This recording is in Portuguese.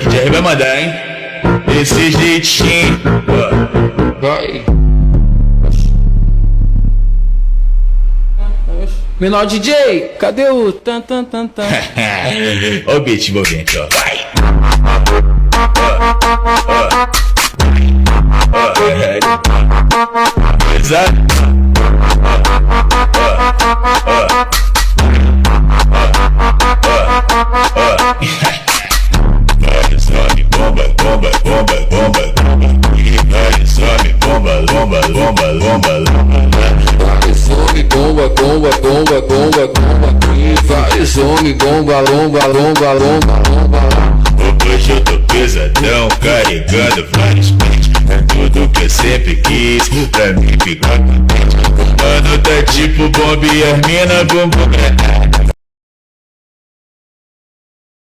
que Jerry vai mandar, hein? Desse jeitinho, Vai. Menor DJ, cadê o tan tan tan tan? Ó o beat envolvente, ó. Vai! Pesado? Vai, some, bomba, bomba, bomba, bomba, bomba. Vai, some, bomba, bomba, bomba, bomba, Vai, some, bomba, bomba, bomba, bomba, bomba. E vai, some, bomba, bomba, bomba, bomba, bomba. Hoje eu tô pesadão, carregando vários pentes. É tudo que eu sempre quis, pra mim ficar contente. O mano tá tipo bomba e as mina bumbum granada.